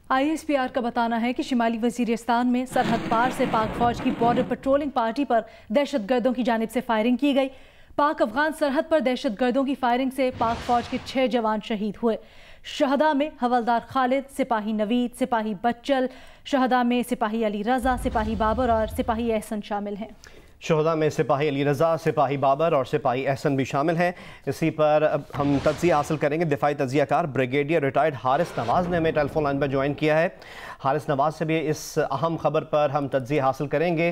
ISPR का बताना है कि शिमाली वजीरिस्तान में सरहद पार से पाक फौज की बॉर्डर पेट्रोलिंग पार्टी पर दहशतगर्दों की जानिब से फायरिंग की गई। पाक अफगान सरहद पर दहशतगर्दों की फायरिंग से पाक फौज के 6 जवान शहीद हुए। शहदा में हवलदार खालिद, सिपाही नवीद, सिपाही बच्चल, शहदा में सिपाही अली रजा, सिपाही बाबर और सिपाही एहसन शामिल हैं। शहदा में सिपाही अली रज़ा, सिपाही बाबर और सिपाही एहसन भी शामिल हैं। इसी पर अब हम तज्ज़िया हासिल करेंगे। दिफाई तज्ज़ियाकार ब्रिगेडियर रिटायर्ड हारिस नवाज़ ने हमें टेलीफोन लाइन पर ज्वाइन किया है। हारिस नवाज़ से भी इस अहम ख़बर पर हम तज्ज़िया हासिल करेंगे,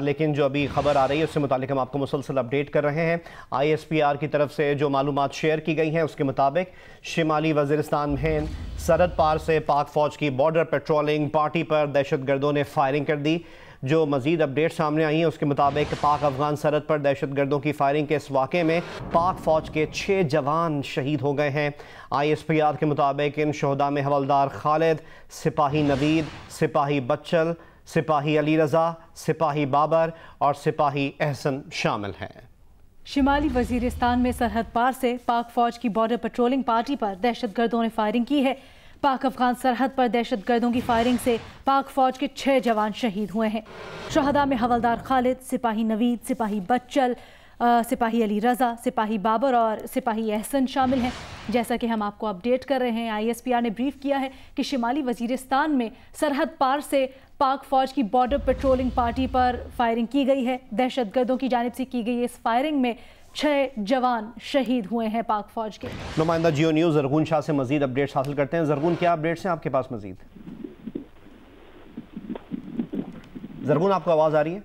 लेकिन जो अभी ख़बर आ रही है उससे मुतालिक हम आपको मुसलसल अपडेट कर रहे हैं। ISPR की तरफ से जो मालूमात शेयर की गई हैं उसके मुताबिक शिमाली वज़ीरिस्तान में सरहद पार से पाक फ़ौज की बॉर्डर पेट्रोलिंग पार्टी पर दहशतगर्दों ने फायरिंग कर दी। जो मज़ीद अपडेट सामने आई हैं उसके मुताबिक पाक अफगान सरहद पर दहशतगर्दों की फायरिंग के इस वाक़े में पाक फ़ौज के 6 जवान शहीद हो गए हैं। ISPR के मुताबिक इन शहदा में हवलदार खालिद, सिपाही नवीद, सिपाही बच्चल, सिपाही अली रज़ा, सिपाही बाबर और सिपाही एहसन शामिल हैं। शिमाली वजीरिस्तान में सरहद पार से पाक फौज की बॉर्डर पेट्रोलिंग पार्टी पर दहशतगर्दों ने फायरिंग की है। पाक अफगान सरहद पर दहशतगर्दों की फायरिंग से पाक फौज के 6 जवान शहीद हुए हैं। शहदा में हवलदार खालिद, सिपाही नवीद, सिपाही बच्चल, सिपाही अली रज़ा, सिपाही बाबर और सिपाही एहसन शामिल हैं। जैसा कि हम आपको अपडेट कर रहे हैं, ISPR ने ब्रीफ किया है कि शिमाली वजीरिस्तान में सरहद पार से पाक फौज की बॉर्डर पेट्रोलिंग पार्टी पर फायरिंग की गई है। दहशतगर्दों की जानिब से की गई इस फायरिंग में 6 जवान शहीद हुए हैं पाक फौज के। नुमाइंदा जियो न्यूज़ ज़रगुन शाह से मजीद अपडेट्स हासिल करते हैं। ज़रगुन, क्या अपडेट्स हैं आपके पास मजीद? ज़रगुन, आपको आवाज़ आ रही है?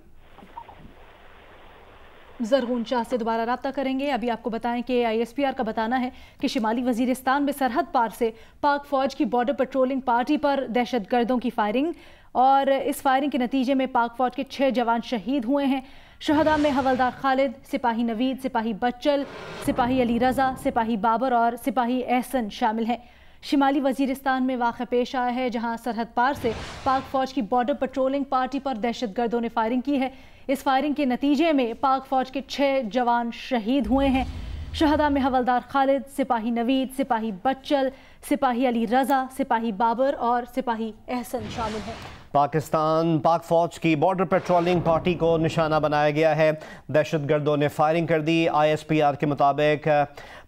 ज़रगुन शाह से दोबारा रब्ता करेंगे। अभी आपको बताएं कि ISPR का बताना है कि शिमाली वजीरिस्तान में सरहद पार से पाक फौज की बॉर्डर पेट्रोलिंग पार्टी पर दहशतगर्दों की फायरिंग, और इस फायरिंग के नतीजे में पाक फौज के 6 जवान शहीद हुए हैं। शहदा में हवलदार खालिद, सिपाही नवीद, सिपाही बच्चल, सिपाही अली रज़ा, सिपाही बाबर और सिपाही एहसन शामिल हैं। शिमाली वजीरिस्तान में वाक़या पेश आया है जहां सरहद पार से पाक फौज की बॉर्डर पेट्रोलिंग पार्टी पर दहशतगर्दों ने फायरिंग की है। इस फायरिंग के नतीजे में पाक फौज के 6 जवान शहीद हुए हैं। शहदा में हवलदार खालिद, सिपाही नवीद, सिपाही बच्चल, सिपाही अली रज़ा, सिपाही बाबर और सिपाही एहसन शामिल हैं। पाक फौज की बॉर्डर पेट्रोलिंग पार्टी को निशाना बनाया गया है। दहशतगर्दों ने फायरिंग कर दी। ISPR के मुताबिक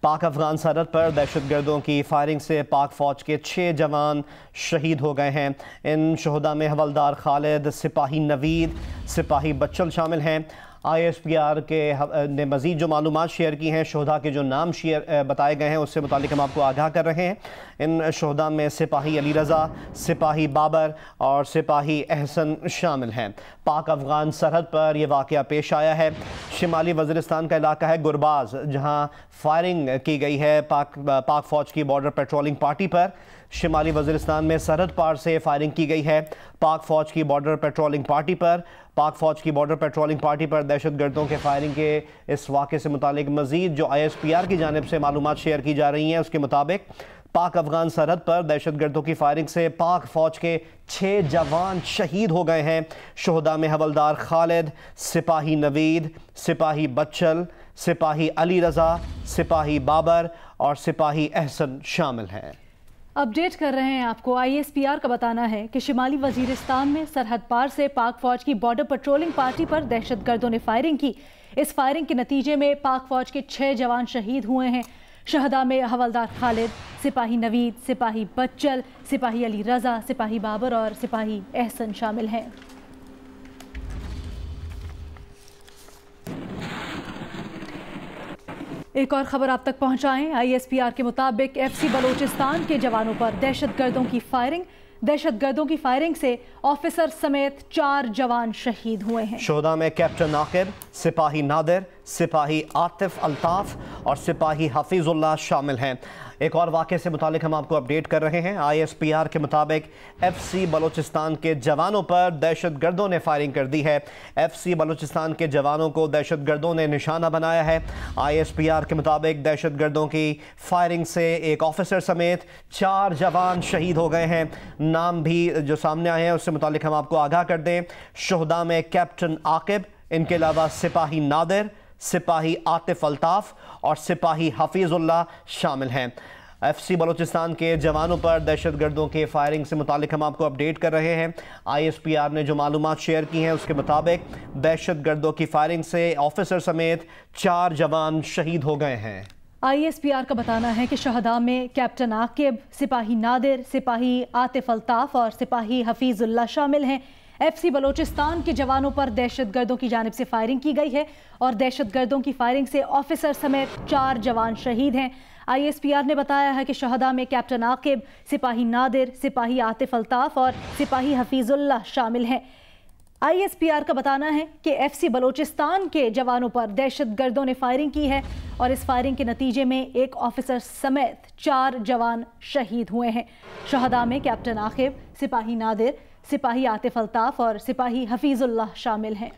पाक अफगान सरहद पर दहशतगर्दों की फायरिंग से पाक फौज के 6 जवान शहीद हो गए हैं। इन शहदा में हवलदार खालिद, सिपाही नवीद, सिपाही बच्चल शामिल हैं। ISPR के ने मज़ीद जो मालूमात शेयर की हैं, शहदा के जो नाम बताए गए हैं उससे मुतालिक हम आपको आगाह कर रहे हैं। इन शहदा में सिपाही अली रज़ा, सिपाही बाबर और सिपाही एहसन शामिल हैं। पाक अफगान सरहद पर यह वाक़या पेश आया है। शिमाली वज़ीरिस्तान का इलाका है गुरबाज, जहाँ फायरिंग की गई है पाक फ़ौज की बॉर्डर पेट्रोलिंग पार्टी पर। शिमाली वज़ीरिस्तान में सरहद पार से फायरिंग की गई है पाक फ़ौज की बॉर्डर पेट्रोलिंग पार्टी पर। पाक फ़ौज की बॉर्डर पेट्रोलिंग पार्टी पर दहशतगर्दों के फायरिंग के इस वाक़े से मुतालिक मज़ीद जो ISPR की जानिब से मालूमात शेयर की जा रही हैं उसके मुताबिक पाक अफगान सरहद पर दहशतगर्दों की फायरिंग से पाक फ़ौज के 6 जवान शहीद हो गए हैं। शहदा में हवलदार खालिद, सिपाही नवीद, सिपाही बच्चल, सिपाही अली रज़ा, सिपाही बाबर और सिपाही एहसन शामिल हैं। अपडेट कर रहे हैं आपको। ISPR का बताना है कि शिमाली वजीरिस्तान में सरहद पार से पाक फौज की बॉर्डर पेट्रोलिंग पार्टी पर दहशतगर्दों ने फायरिंग की। इस फायरिंग के नतीजे में पाक फौज के 6 जवान शहीद हुए हैं। शहदा में हवलदार खालिद, सिपाही नवीद, सिपाही बच्चल, सिपाही अली रज़ा, सिपाही बाबर और सिपाही एहसन शामिल हैं। एक और खबर आप तक पहुंचाएं। ISPR के मुताबिक FC बलोचिस्तान के जवानों पर दहशतगर्दों की फायरिंग से ऑफिसर समेत 4 जवान शहीद हुए हैं। शहदा में कैप्टन आकिब, सिपाही नादिर, सिपाही आतिफ अल्ताफ और सिपाही हफीजुल्लाह शामिल हैं। एक और वाक़े से मुतालिक हम आपको अपडेट कर रहे हैं। ISPR के मुताबिक FC बलोचिस्तान के जवानों पर दहशतगर्दों ने फायरिंग कर दी है। FC बलोचिस्तान के जवानों को दहशतगर्दों ने निशाना बनाया है। ISPR के मुताबिक दहशतगर्दों की फायरिंग से एक ऑफिसर समेत 4 जवान शहीद हो गए हैं। नाम भी जो सामने आए हैं उससे मुतालिक हम आपको आगाह कर दें। शहदा में कैप्टन आकिब, इनके अलावा सिपाही नादिर, सिपाही आतिफ अल्ताफ और सिपाही हफीजुल्लाह शामिल हैं। FC بلوچستان کے جوانوں پر دہشت گردوں کے فائرنگ سے متعلق ہم آپ کو اپڈیٹ کر رہے ہیں۔ ISPR نے جو معلومات شیئر کی ہیں اس کے مطابق دہشت گردوں کی فائرنگ سے آفیسر سمیت 4 جوان شہید ہو گئے ہیں۔ ISPR کا بتانا ہے کہ شہداء میں کیپٹن عاقب، سپاہی نادر، سپاہی عاطف الطاف اور سپاہی حفیظ اللہ شامل ہیں۔ FC بلوچستان کے جوانوں پر دہشت گردوں کی جانب سے فائرنگ کی گئی ہے اور دہشت گردوں کی فائرنگ سے آفیسر سمیت 4 جوان شہید ہیں۔ ISPR نے بتایا ہے کہ شہداء میں کیپٹن عاقب، سپاہی نادر، سپاہی عاطف الطاف اور سپاہی حفیظ اللہ شامل ہیں۔ ISPR کا بتانا ہے کہ FC بلوچستان کے جوانوں پر دہشت گردوں نے فائرنگ کی ہے اور اس فائرنگ کے نتیجے میں ایک آفیسر سمیت 4 جوان شہید ہوئے ہیں۔ شہداء میں کیپٹن عاقب، سپاہی نادر، سپاہی عاطف الطاف اور سپاہی حفیظ اللہ شامل ہیں۔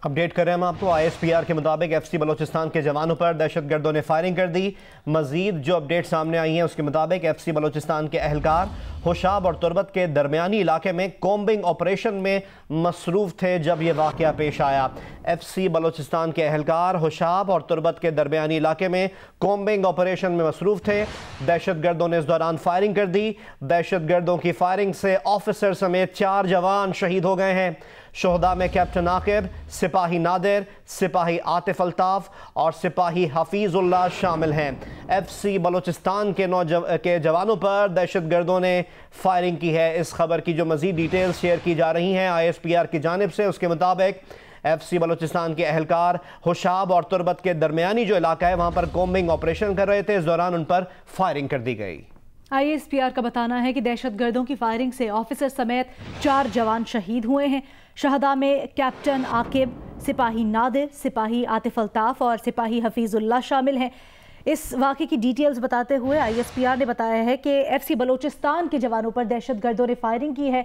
اپڈیٹ کریں ہم آپ کو۔ ISPR کے مطابق FC بلوچستان کے جوانوں پر دہشت گردوں نے فائرنگ کر دی۔ مزید جو اپڈیٹ سامنے آئی ہیں اس کے مطابق FC بلوچستان کے اہلکار ہوشاب اور تربت کے درمیانی علاقے میں کومبنگ آپریشن میں مصروف تھے جب یہ واقعہ پیش آیا۔ FC بلوچستان کے اہلکار ہوشاب اور تربت کے درمیانی علاقے میں کومبنگ آپریشن میں مصروف تھے۔ دہشت گردوں نے اس دوران فائرنگ کر دی۔ دہشت گردوں کی فائرنگ سے آفیسر سمیت 4 جوان شہید ہو گئے ہیں۔ شہداء میں کیپٹن عاقب، سپاہی نادر، سپاہی عاطف الطاف اور سپاہی حفیظ اللہ شامل ہیں۔ FC بلوچستان کے جوانوں پر دہشت گردوں نے فائرنگ کی ہے۔ اس خبر کی جو مزید ڈیٹیلز شیئر کی جا رہی ہیں ISPR کی جانب سے، اس کے مطابق FC بلوچستان کے اہلکار ہوشاب اور تربت کے درمیانی جو علاقہ ہے وہاں پر کومبنگ آپریشن کر رہے تھے، اس دوران ان پر فائرنگ کر دی گئی۔ ISPR کا بتانا ہے کہ دہشت گردوں کی فائرنگ سے آفیسر سمیت 4 جوان شہید ہوئے ہیں۔ شہداء میں کیپٹن عاقب، سپاہی نادر، سپاہی عاطف الطاف اور سپاہی حفیظ اللہ شامل ہیں۔ اس واقعے کی ڈیٹیلز بتاتے ہوئے ISPR نے بتایا ہے کہ FC بلوچستان کے جوانوں پر دہشت گردوں نے فائرنگ کی ہے۔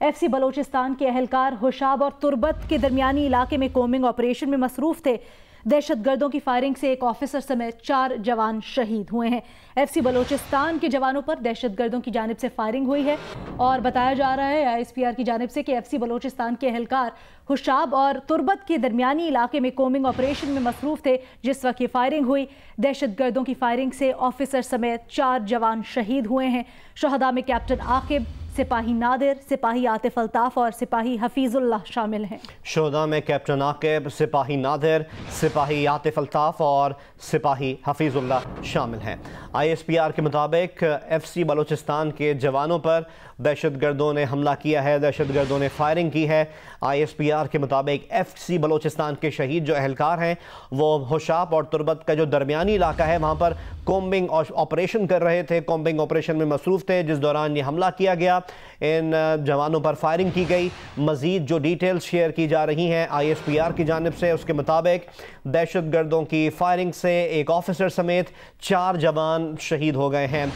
FC بلوچستان کے اہلکار ہوشاب اور تربت کے درمیانی علاقے میں کومبنگ آپریشن میں مصروف تھے۔ دہشت گردوں کی فائرنگ سے ایک آفیسر سمیت 4 جوان شہید ہوئے ہیں۔ FC بلوچستان کے جوانوں پر دہشت گردوں کی جانب سے فائرنگ ہوئی ہے اور بتایا جا رہا ہے ISPR کی جانب سے کہ FC بلوچستان کے اہلکار ہوشاب اور تربت کے درمیانی علاقے میں کومبنگ آپریشن میں مصروف تھے جس وقت یہ فائرنگ ہوئی۔ دہشت گردوں کی فائرنگ سے آفیسر سمیت 4 جوان شہید ہوئے ہیں۔ شہداء میں کیپٹن عاقب، سپاہی نادر، سپاہی عاطف الطاف اور سپاہی حفیظ اللہ شامل ہیں۔ شہداء میں کیپٹن عاقب، سپاہی نادر، سپاہی عاطف الطاف اور سپاہی حفیظ اللہ شامل ہیں۔ ISPR کے مطابق FC بلوچستان کے جوانوں پر دہشت گردوں نے حملہ کیا ہے، دہشت گردوں نے فائرنگ کی ہے۔ ISPR کے مطابق FC بلوچستان کے شہید جو اہلکار ہیں وہ ہوشاب اور تربت کا جو درمیانی علاقہ ہے وہاں پر کومبنگ آپریشن کر رہے تھے، کومبنگ آپریشن میں مصروف تھے جس دوران یہ حملہ کیا گیا۔ ان جوانوں پر فائرنگ کی گئی۔ مزید جو ڈیٹیلز شیئر کی جا رہی ہیں ISPR کی جانب سے، اس کے مطابق دہشت گردوں کی فائرنگ سے ایک آفیسر سمیت 4 جوان شہید ہو گئے ہیں۔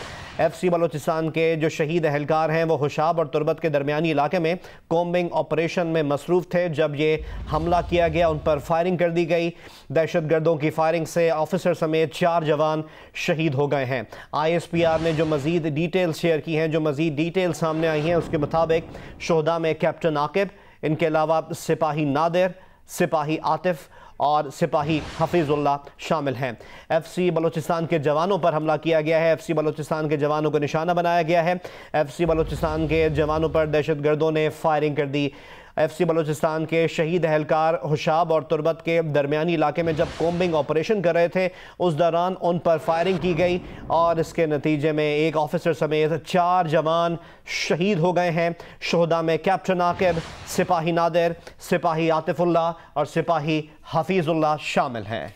FC بلوچستان کے جو شہید اہلکار ہیں وہ ہوشاب اور تربت کے درمیانی علاقے میں کومبنگ آپریشن میں مصروف تھے جب یہ حملہ کیا گیا، ان پر فائرنگ کر دی گئی۔ دہشت گردوں کی فائرنگ سے آفیسر سمیت 4 جوان شہید ہو گئے ہیں۔ ISPR نے جو مزید ڈیٹیل شیئر کی ہیں، جو مزید ڈیٹیل سامنے آئی ہیں، اس کے مطابق شہداء میں کیپٹن عاقب، ان کے علاوہ سپاہی نادر، سپاہی عاطف اور سپاہی حفیظ اللہ شامل ہیں۔ FC بلوچستان کے جوانوں پر حملہ کیا گیا ہے، FC بلوچستان کے جوانوں کو نشانہ بنایا گیا ہے۔ FC بلوچستان کے جوانوں پر دہشت گردوں نے فائرنگ کر دی۔ FC بلوچستان کے شہید اہلکار ہوشاب اور تربت کے درمیانی علاقے میں جب کومبنگ آپریشن کر رہے تھے اس دوران ان پر فائرنگ کی گئی اور اس کے نتیجے میں ایک آفیسر سمیت 4 جوان شہید ہو گئے ہیں۔ شہداء میں کیپٹن عاقب، سپاہی نادر، سپاہی عاطف اللہ اور سپاہی حفیظ اللہ شامل ہیں۔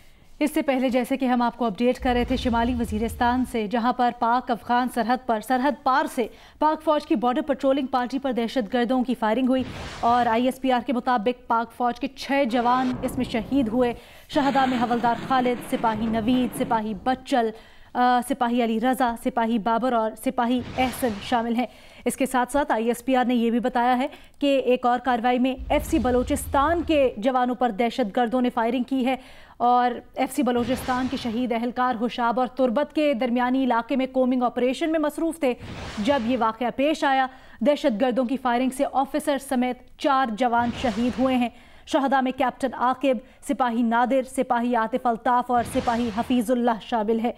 اس سے پہلے جیسے کہ ہم آپ کو اپڈیٹ کر رہے تھے شمالی وزیرستان سے، جہاں پر پاک افغان سرحد پار سے پاک فوج کی بارڈر پٹرولنگ پارٹی پر دہشت گردوں کی فائرنگ ہوئی اور ISPR کے مطابق پاک فوج کے 6 جوان اس میں شہید ہوئے۔ شہداء میں حولدار خالد، سپاہی نوید، سپاہی بچل، سپاہی علی رضا، سپاہی بابر اور سپاہی احسن شامل ہیں۔ اس کے ساتھ ساتھ ISPR نے یہ بھی بتایا ہے کہ ایک اور کارروائی میں FC بلوچستان کے جوانوں پر دہشت گردوں نے فائرنگ کی ہے اور FC بلوچستان کے شہید اہلکار ہوشاب اور تربت کے درمیانی علاقے میں کومبنگ آپریشن میں مصروف تھے جب یہ واقعہ پیش آیا۔ دہشت گردوں کی فائرنگ سے آفیسر سمیت 4 جوان شہید ہوئے ہیں۔ شہداء میں کیپٹن عاقب، سپاہی نادر، سپاہی عاطف الطاف اور سپاہی حفیظ اللہ شامل ہے۔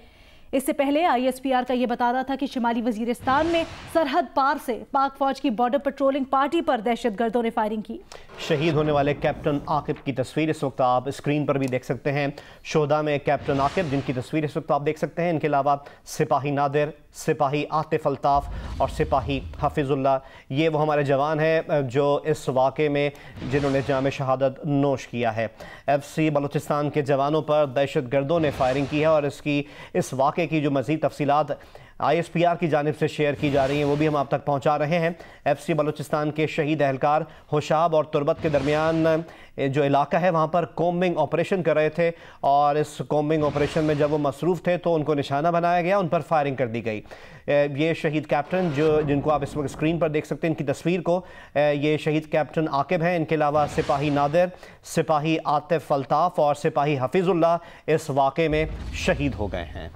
इससे पहले ISPR का ये बताना था कि शिमाली वजीरिस्तान में सरहद पार से पाक फौज की बॉर्डर पेट्रोलिंग पार्टी पर दहशतगर्दों ने फायरिंग की। शहीद होने वाले कैप्टन आकिब की तस्वीर इस वक्त आप स्क्रीन पर भी देख सकते हैं। शोहदा में कैप्टन आकिब जिनकी तस्वीर इस वक्त आप देख सकते हैं। इनके अलावा सिपाही नादिर, सिपाही आतिफ अल्ताफ और सिपाही हफीजुल्लाह, ये वो हमारे जवान हैं जो इस वाक़े में जिन्होंने जाम शहादत नोश किया है। FC बलूचिस्तान के जवानों पर दहशतगर्दों ने फायरिंग की है और इस वाक़े की जो मज़ीद तफसीलात ISPR की जानिब से शेयर की जा रही हैं वो भी हम आप तक पहुंचा रहे हैं। FC बलूचिस्तान के शहीद एहलकार होशाब और तुरबत के दरमियान जो इलाका है वहाँ पर कॉम्बिंग ऑपरेशन कर रहे थे और इस कॉम्बिंग ऑपरेशन में जब वो मसरूफ़ थे तो उनको निशाना बनाया गया, उन पर फायरिंग कर दी गई। ये शहीद कैप्टन जिनको आप इस वक्त स्क्रीन पर देख सकते हैं, इनकी तस्वीर को, ये शहीद कैप्टन आकिब हैं। इनके अलावा सिपाही नादिर, सिपाही आतिफ अल्ताफ और सिपाही हफीजुल्लाह इस वाक़े में शहीद हो गए हैं।